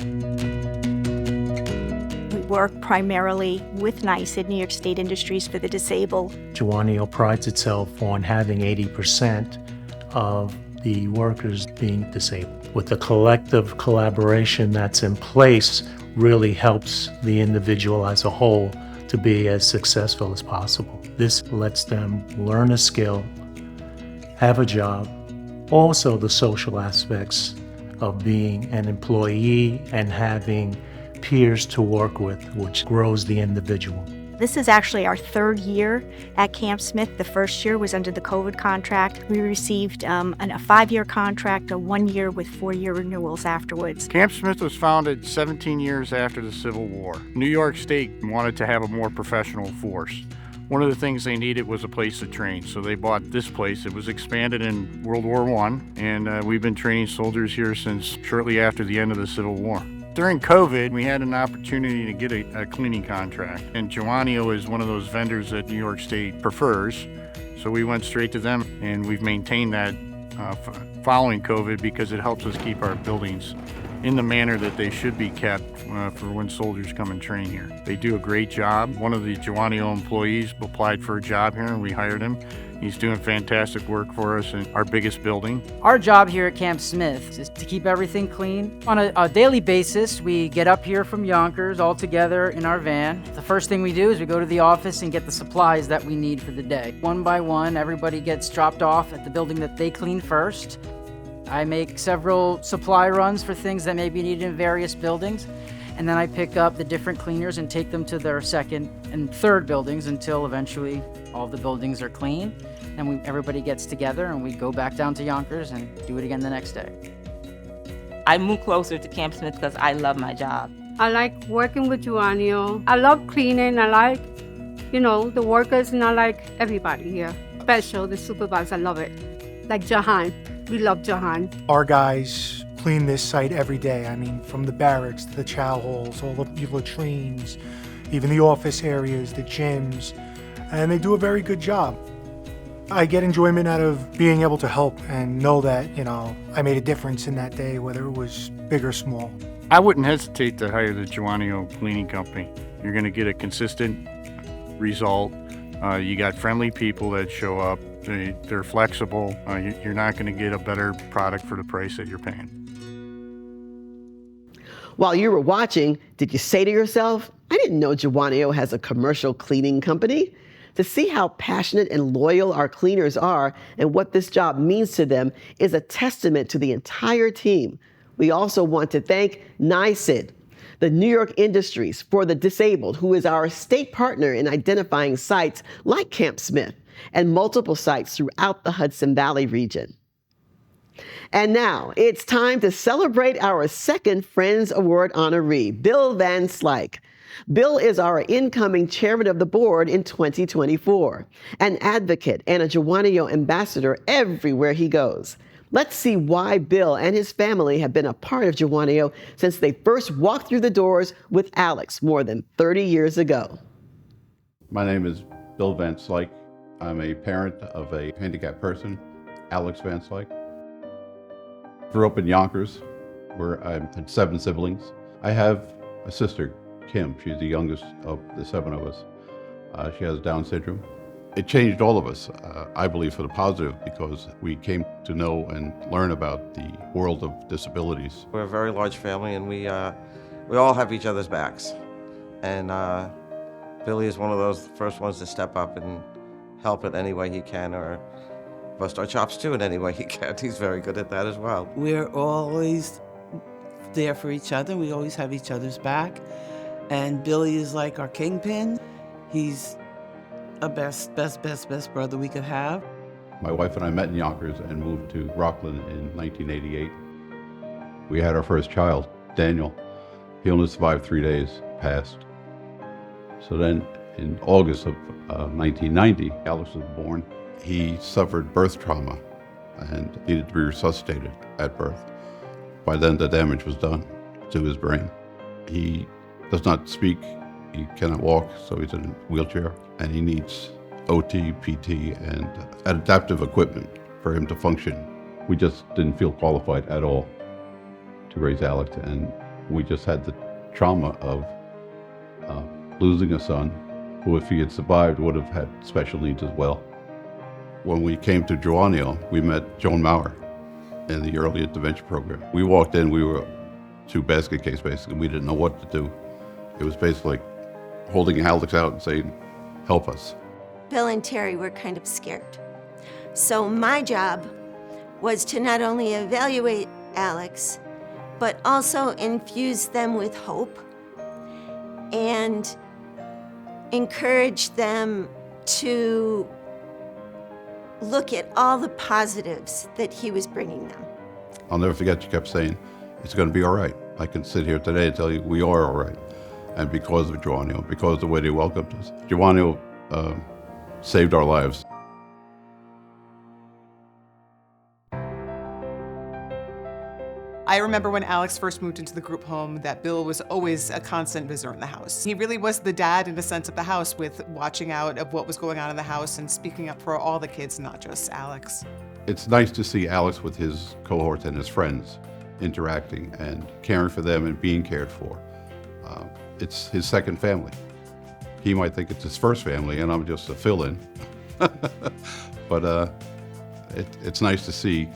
Work primarily with NICE at New York State Industries for the Disabled. Jawonio prides itself on having 80% of the workers being disabled. With the collective collaboration that's in place really helps the individual as a whole to be as successful as possible. This lets them learn a skill, have a job, also the social aspects of being an employee and having peers to work with, which grows the individual. This is actually our third year at Camp Smith. The first year was under the COVID contract. We received a 5-year contract, a 1 year with 4-year renewals afterwards. Camp Smith was founded 17 years after the Civil War. New York State wanted to have a more professional force. One of the things they needed was a place to train, so they bought this place. It was expanded in World War I, and we've been training soldiers here since shortly after the end of the Civil War. During COVID, we had an opportunity to get a cleaning contract, and Jawonio is one of those vendors that New York State prefers, so we went straight to them, and we've maintained that following COVID because it helps us keep our buildings in the manner that they should be kept for when soldiers come and train here. They do a great job. One of the Jawonio employees applied for a job here, and we hired him. He's doing fantastic work for us in our biggest building. Our job here at Camp Smith is to keep everything clean. On a daily basis, we get up here from Yonkers all together in our van. The first thing we do is we go to the office and get the supplies that we need for the day. One by one, everybody gets dropped off at the building that they clean first. I make several supply runs for things that may be needed in various buildings, and then I pick up the different cleaners and take them to their second and third buildings until eventually all the buildings are clean. And everybody gets together and we go back down to Yonkers and do it again the next day. I moved closer to Camp Smith because I love my job. I like working with Jawonio. I love cleaning. I like, the workers, and I like everybody here. Special, the supervisor, I love it. Like Jahan. We love Jahan. Our guys clean this site every day. I mean, from the barracks to the chow halls, all the latrines, even the office areas, the gyms, and they do a very good job. I get enjoyment out of being able to help and know that, I made a difference in that day, whether it was big or small. I wouldn't hesitate to hire the Jawonio Cleaning Company. You're going to get a consistent result. You got friendly people that show up. They're flexible. You're not going to get a better product for the price that you're paying. While you were watching, did you say to yourself, I didn't know Jawonio has a commercial cleaning company? To see how passionate and loyal our cleaners are and what this job means to them is a testament to the entire team. We also want to thank NYSID, the New York Industries for the Disabled, who is our state partner in identifying sites like Camp Smith and multiple sites throughout the Hudson Valley region. And now it's time to celebrate our second Friends Award honoree, Bill Van Slyke. Bill is our incoming chairman of the board in 2024, an advocate and a Jawonio ambassador everywhere he goes. Let's see why Bill and his family have been a part of Jawonio since they first walked through the doors with Alex more than 30 years ago. My name is Bill Van Slyke. I'm a parent of a handicapped person, Alex Van Slyke. Grew up in Yonkers, where I had 7 siblings. I have a sister, Kim. She's the youngest of the 7 of us. She has Down syndrome. It changed all of us, I believe, for the positive, because we came to know and learn about the world of disabilities. We're a very large family, and we all have each other's backs. And Billy is one of those first ones to step up and help in any way he can, or bust our chops too in any way he can. He's very good at that as well. We're always there for each other. We always have each other's back. And Billy is like our kingpin. He's a best brother we could have. My wife and I met in Yonkers and moved to Rockland in 1988. We had our first child, Daniel. He only survived 3 days, passed. So then in August of 1990, Alex was born. He suffered birth trauma and needed to be resuscitated at birth. By then, the damage was done to his brain. He does not speak, he cannot walk, so he's in a wheelchair, and he needs OT, PT, and adaptive equipment for him to function. We just didn't feel qualified at all to raise Alex, and we just had the trauma of losing a son who, if he had survived, would have had special needs as well. When we came to Jawonio, we met Joan Maurer in the early intervention program. We walked in, we were 2 basket case basically. We didn't know what to do. It was basically like holding Alex out and saying, help us. Bill and Terry were kind of scared. So my job was to not only evaluate Alex, but also infuse them with hope and encourage them to look at all the positives that he was bringing them. I'll never forget, you kept saying, it's going to be all right. I can sit here today and tell you we are all right. And because of Jawonio, because of the way they welcomed us, Jawonio saved our lives. I remember when Alex first moved into the group home that Bill was always a constant visitor in the house. He really was the dad in a sense of the house, with watching out of what was going on in the house and speaking up for all the kids, not just Alex. It's nice to see Alex with his cohorts and his friends interacting and caring for them and being cared for. It's his second family. He might think it's his first family and I'm just a fill-in. But it's nice to see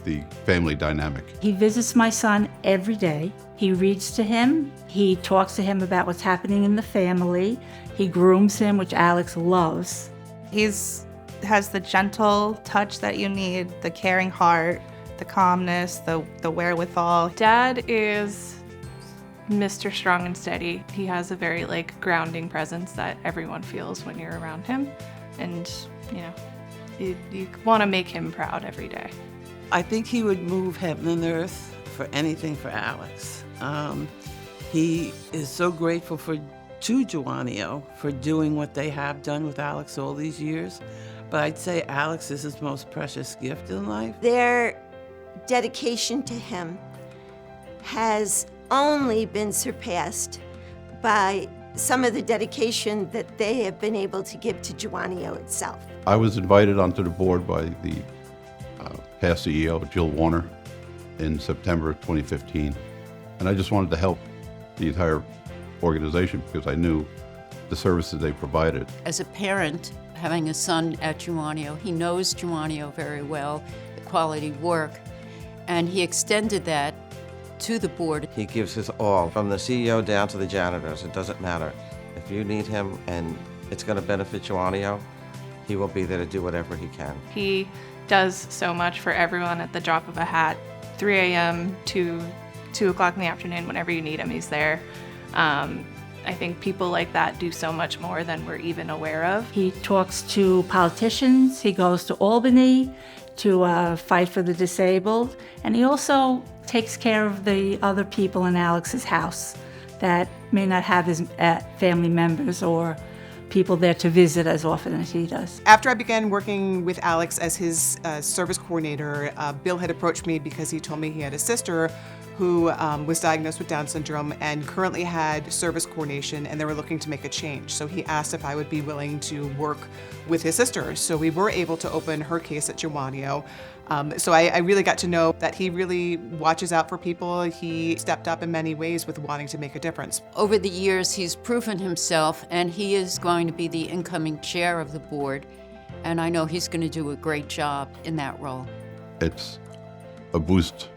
the family dynamic. He visits my son every day. He reads to him. He talks to him about what's happening in the family. He grooms him, which Alex loves. Has the gentle touch that you need, the caring heart, the calmness, the wherewithal. Dad is Mr. Strong and Steady. He has a very grounding presence that everyone feels when you're around him. And, you want to make him proud every day. I think he would move heaven and earth for anything for Alex. He is so grateful to Jawonio for doing what they have done with Alex all these years. But I'd say Alex is his most precious gift in life. Their dedication to him has only been surpassed by some of the dedication that they have been able to give to Jawonio itself. I was invited onto the board by the past CEO, Jill Warner, in September 2015. And I just wanted to help the entire organization because I knew the services they provided. As a parent, having a son at Jawonio, he knows Jawonio very well, the quality work, and he extended that to the board. He gives his all, from the CEO down to the janitors. It doesn't matter. If you need him and it's going to benefit Jawonio, he will be there to do whatever he can. He does so much for everyone at the drop of a hat 3 a.m. to 2 o'clock in the afternoon. Whenever you need him, he's there. I think people like that do so much more than we're even aware of. He talks to politicians, he goes to Albany to fight for the disabled, and he also takes care of the other people in Alex's house that may not have his family members or people there to visit as often as he does. After I began working with Alex as his service coordinator, Bill had approached me because he told me he had a sister who was diagnosed with Down syndrome and currently had service coordination, and they were looking to make a change. So he asked if I would be willing to work with his sister. So we were able to open her case at Jawonio. So I really got to know that he really watches out for people. He stepped up in many ways with wanting to make a difference. Over the years, he's proven himself, and he is going to be the incoming chair of the board. And I know he's going to do a great job in that role. It's a boost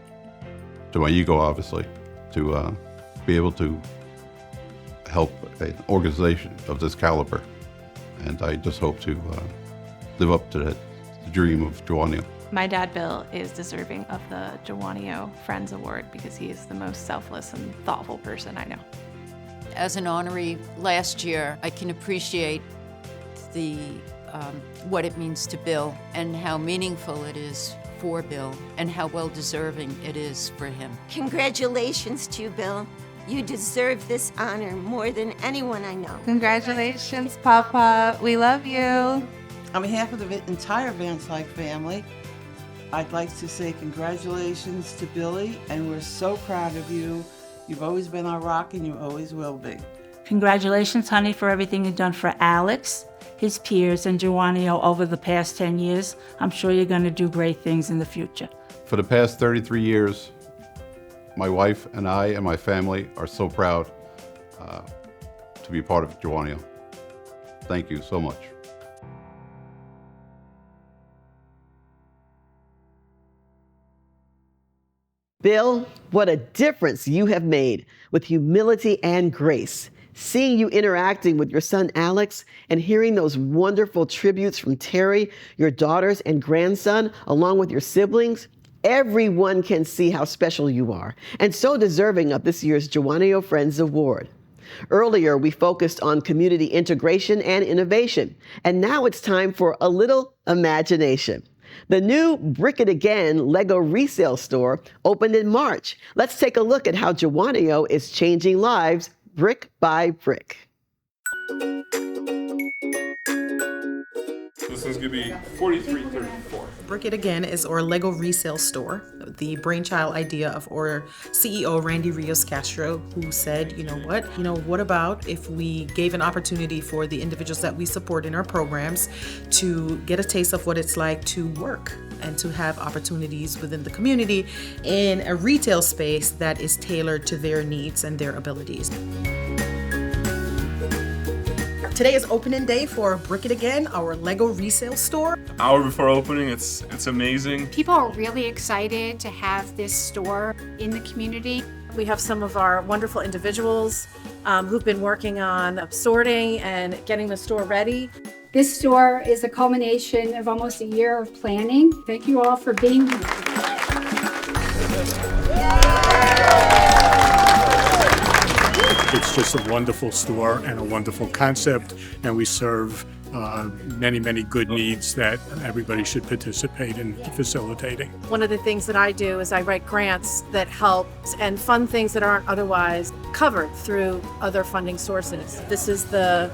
to my ego, obviously, to be able to help an organization of this caliber. And I just hope to live up to that dream of Jawonio. My dad, Bill, is deserving of the Jawonio Friends Award because he is the most selfless and thoughtful person I know. As an honoree last year, I can appreciate the what it means to Bill and how meaningful it is for Bill and how well deserving it is for him. Congratulations to you, Bill. You deserve this honor more than anyone I know. Congratulations, Papa. We love you. On behalf of the entire Van Slyke family, I'd like to say congratulations to Billy, and we're so proud of you. You've always been our rock, and you always will be. Congratulations, honey, for everything you've done for Alex, his peers, and Jawonio over the past 10 years. I'm sure you're going to do great things in the future. For the past 33 years, my wife and I and my family are so proud to be part of Jawonio. Thank you so much. Bill, what a difference you have made with humility and grace. Seeing you interacting with your son Alex and hearing those wonderful tributes from Terry, your daughters and grandson, along with your siblings, everyone can see how special you are and so deserving of this year's Jawonio Friends Award. Earlier, we focused on community integration and innovation, and now it's time for a little imagination. The new Brick It Again Lego resale store opened in March. Let's take a look at how Jawonio is changing lives brick by brick. This one's gonna be $43.34. Brick It Again is our Lego resale store, the brainchild idea of our CEO, Randy Rios Castro, who said, what about if we gave an opportunity for the individuals that we support in our programs to get a taste of what it's like to work and to have opportunities within the community in a retail space that is tailored to their needs and their abilities. Today is opening day for Brick It Again, our Lego resale store. Hour before opening, it's amazing. People are really excited to have this store in the community. We have some of our wonderful individuals who've been working on sorting and getting the store ready. This store is a culmination of almost a year of planning. Thank you all for being here. It's just a wonderful store and a wonderful concept, and we serve many, many good needs that everybody should participate in facilitating. One of the things that I do is I write grants that help and fund things that aren't otherwise covered through other funding sources. This is the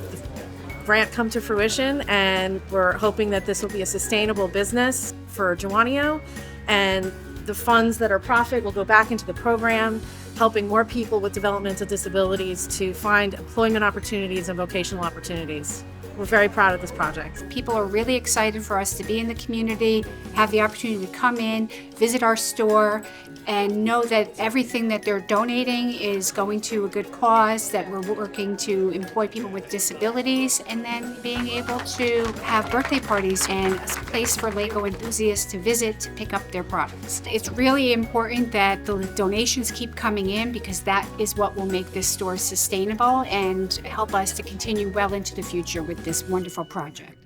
grant come to fruition, and we're hoping that this will be a sustainable business for Jawonio, and the funds that are profit will go back into the program, helping more people with developmental disabilities to find employment opportunities and vocational opportunities. We're very proud of this project. People are really excited for us to be in the community, have the opportunity to come in, visit our store, and know that everything that they're donating is going to a good cause, that we're working to employ people with disabilities, and then being able to have birthday parties and a place for Lego enthusiasts to visit to pick up their products. It's really important that the donations keep coming in because that is what will make this store sustainable and help us to continue well into the future with this wonderful project.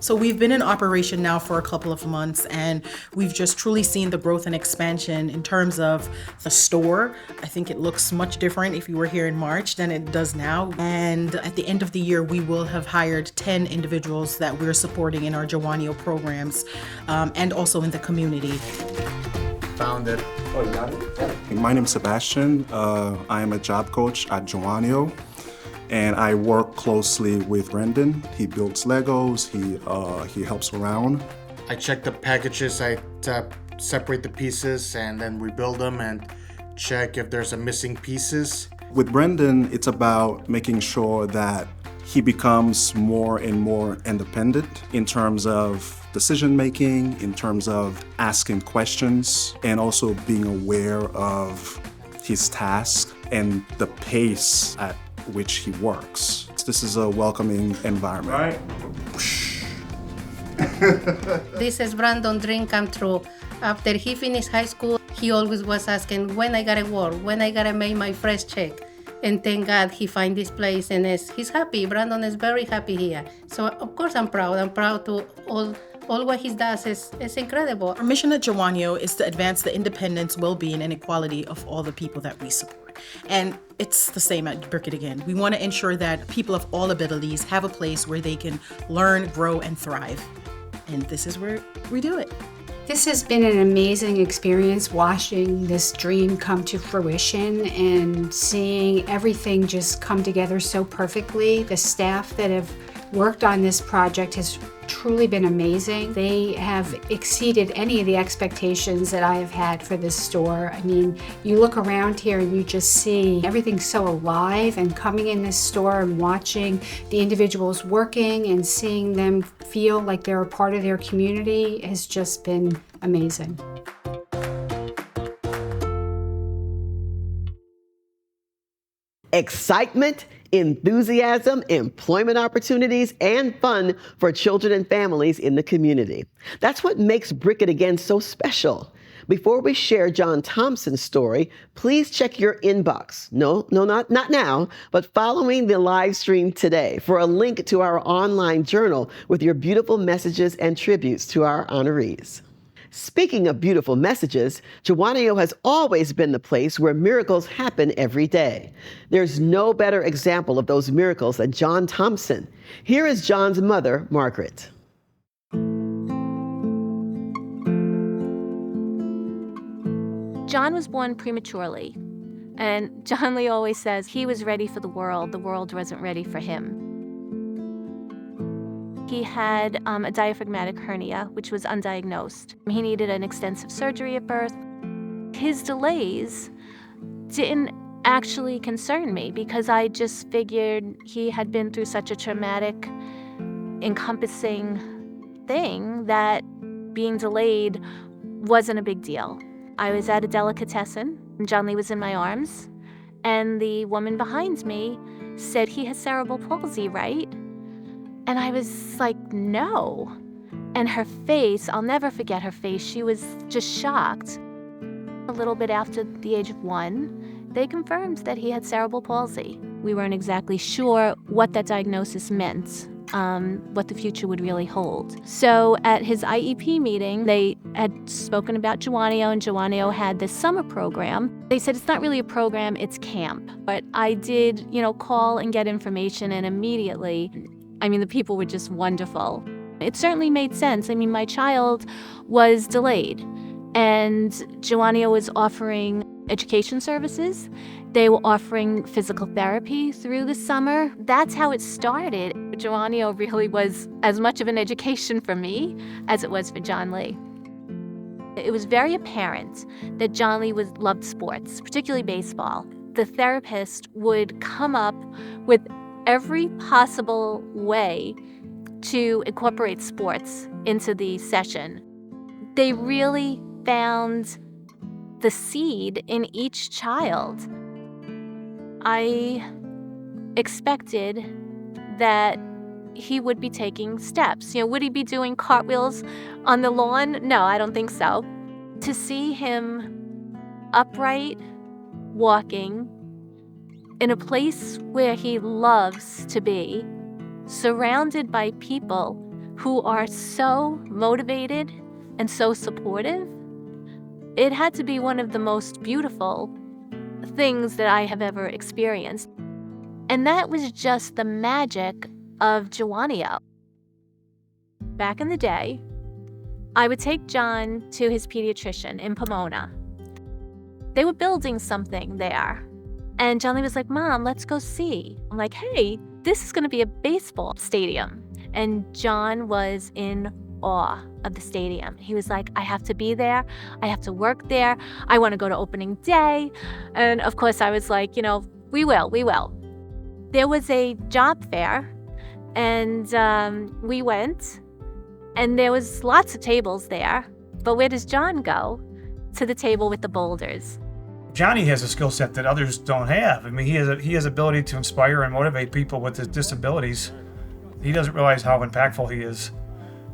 So we've been in operation now for a couple of months, and we've just truly seen the growth and expansion in terms of the store. I think it looks much different if you were here in March than it does now. And at the end of the year, we will have hired 10 individuals that we're supporting in our Jawonio programs and also in the community. Found it. Oh, you got it? My name's Sebastian. I am a job coach at Jawonio, and I work closely with Brendan. He builds Legos, he helps around. I check the packages, I separate the pieces, and then rebuild them and check if there's a missing pieces. With Brendan, it's about making sure that he becomes more and more independent in terms of decision making, in terms of asking questions, and also being aware of his task and the pace at which he works. This is a welcoming environment. Right. This is Brandon's dream come true. After he finished high school, he always was asking, when I gotta work, when I gotta make my first check. And thank God he find this place and he's happy. Brandon is very happy here. So of course I'm proud. I'm proud to all what he does is incredible. Our mission at Jawonio is to advance the independence, well-being, and equality of all the people that we support. And it's the same at Brooke again. We want to ensure that people of all abilities have a place where they can learn, grow, and thrive. And this is where we do it. This has been an amazing experience, watching this dream come to fruition and seeing everything just come together so perfectly. The staff that have worked on this project has truly been amazing. They have exceeded any of the expectations that I have had for this store. I mean, you look around here and you just see everything so alive, and coming in this store and watching the individuals working and seeing them feel like they're a part of their community has just been amazing. Excitement, enthusiasm, employment opportunities, and fun for children and families in the community. That's what makes Brick It Again so special. Before we share John Thompson's story, please check your inbox. No, not now, but following the live stream today for a link to our online journal with your beautiful messages and tributes to our honorees. Speaking of beautiful messages, Jawonio has always been the place where miracles happen every day. There's no better example of those miracles than John Thompson. Here is John's mother, Margaret. John was born prematurely, and John Lee always says he was ready for the world wasn't ready for him. He had a diaphragmatic hernia, which was undiagnosed. He needed an extensive surgery at birth. His delays didn't actually concern me because I just figured he had been through such a traumatic, encompassing thing that being delayed wasn't a big deal. I was at a delicatessen, and John Lee was in my arms, and the woman behind me said, "He has cerebral palsy, right?" And I was like, "No." And her face, I'll never forget her face. She was just shocked. A little bit after the age of 1, they confirmed that he had cerebral palsy. We weren't exactly sure what that diagnosis meant, what the future would really hold. So at his IEP meeting, they had spoken about Jawonio, and Jawonio had this summer program. They said it's not really a program, it's camp. But I did, call and get information, and immediately, the people were just wonderful. It certainly made sense. My child was delayed, and Jawonio was offering education services. They were offering physical therapy through the summer. That's how it started. Jawonio really was as much of an education for me as it was for John Lee. It was very apparent that John Lee loved sports, particularly baseball. The therapist would come up with every possible way to incorporate sports into the session. They really found the seed in each child. I expected that he would be taking steps. Would he be doing cartwheels on the lawn? No, I don't think so. To see him upright, walking, in a place where he loves to be, surrounded by people who are so motivated and so supportive. It had to be one of the most beautiful things that I have ever experienced. And that was just the magic of Jawonio. Back in the day, I would take John to his pediatrician in Pomona. They were building something there. And Johnny was like, Mom, let's go see. I'm like, hey, this is going to be a baseball stadium. And John was in awe of the stadium. He was like, I have to be there. I have to work there. I want to go to opening day. And of course, I was like, we will. There was a job fair, and we went, and there was lots of tables there. But where does John go? To the table with the boulders. Johnny has a skill set that others don't have. I mean, he has ability to inspire and motivate people with his disabilities. He doesn't realize how impactful he is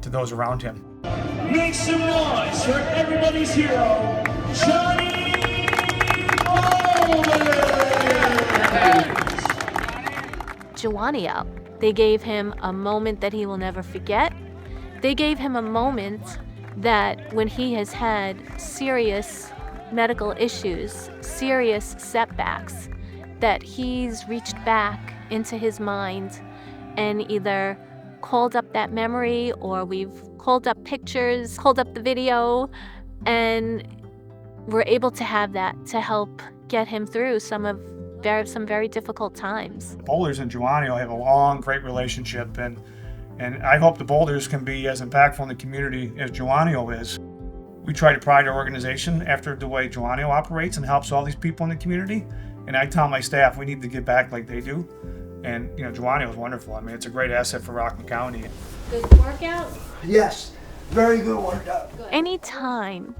to those around him. Make some noise for everybody's hero, Johnny Jawonio. They gave him a moment that he will never forget. They gave him a moment that when he has had serious medical issues, serious setbacks, that he's reached back into his mind and either called up that memory, or we've called up pictures, called up the video, and we're able to have that to help get him through some very difficult times. Boulders and Jawonio have a long, great relationship, and I hope the Boulders can be as impactful in the community as Jawonio is. We try to pride our organization after the way Jawonio operates and helps all these people in the community. And I tell my staff we need to give back like they do. And Jawonio is wonderful. I mean, it's a great asset for Rockland County. Good workout? Yes, very good workout. Any time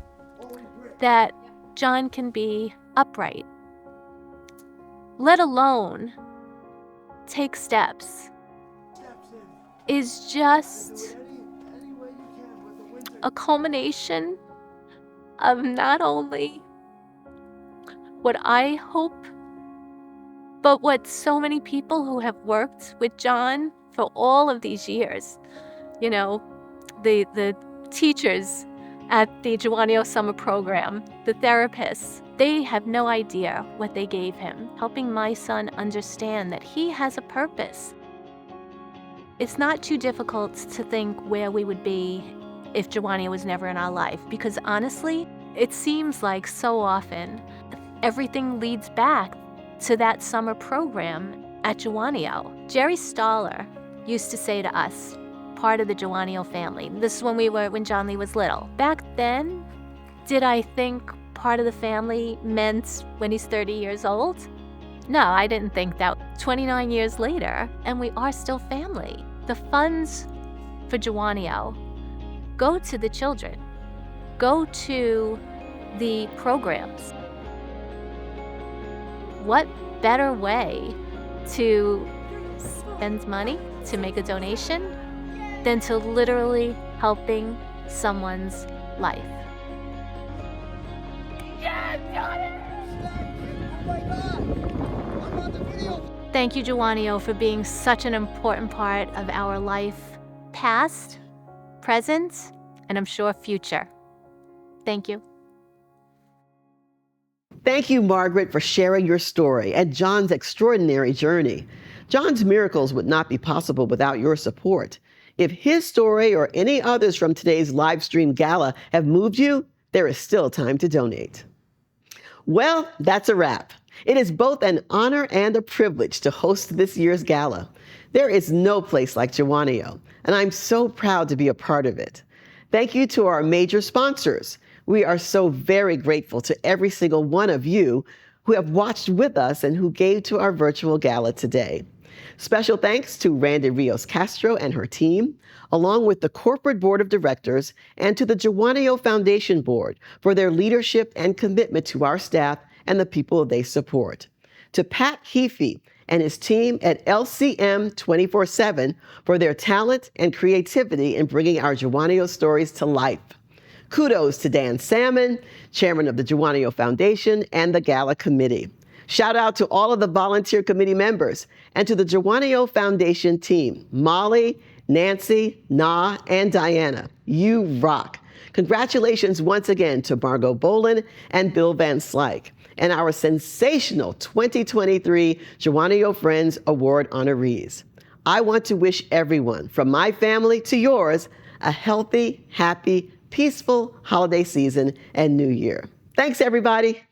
that John can be upright, let alone take steps, is just a culmination of not only what I hope, but what so many people who have worked with John for all of these years, the teachers at the Jawonio summer program, the therapists, they have no idea what they gave him, helping my son understand that he has a purpose. It's not too difficult to think where we would be if Jawonio was never in our life, because honestly, it seems like so often everything leads back to that summer program at Jawonio. Jerry Stoller used to say to us, part of the Jawonio family, this is when John Lee was little. Back then, did I think part of the family meant when he's 30 years old? No, I didn't think that. 29 years later, and we are still family. The funds for Jawonio go to the children, go to the programs. What better way to spend money, to make a donation, than to literally helping someone's life? Thank you, Jawonio, for being such an important part of our life, past, present, and I'm sure future. Thank you. Thank you, Margaret, for sharing your story and John's extraordinary journey. John's miracles would not be possible without your support. If his story or any others from today's live stream gala have moved you, there is still time to donate. Well, that's a wrap. It is both an honor and a privilege to host this year's gala. There is no place like Jawonio, and I'm so proud to be a part of it. Thank you to our major sponsors. We are so very grateful to every single one of you who have watched with us and who gave to our virtual gala today. Special thanks to Randy Rios Castro and her team, along with the corporate board of directors, and to the Jawonio Foundation Board for their leadership and commitment to our staff and the people they support. To Pat Heafy and his team at LCM 24/7 for their talent and creativity in bringing our Jawonio stories to life. Kudos to Dan Salmon, chairman of the Jawonio Foundation and the Gala Committee. Shout out to all of the volunteer committee members and to the Jawonio Foundation team, Molly, Nancy, Na, and Diana, you rock. Congratulations once again to Margot Boland and Bill Van Slyke, and our sensational 2023 Jawonio Friends Award honorees. I want to wish everyone, from my family to yours, a healthy, happy, peaceful holiday season and new year. Thanks, everybody.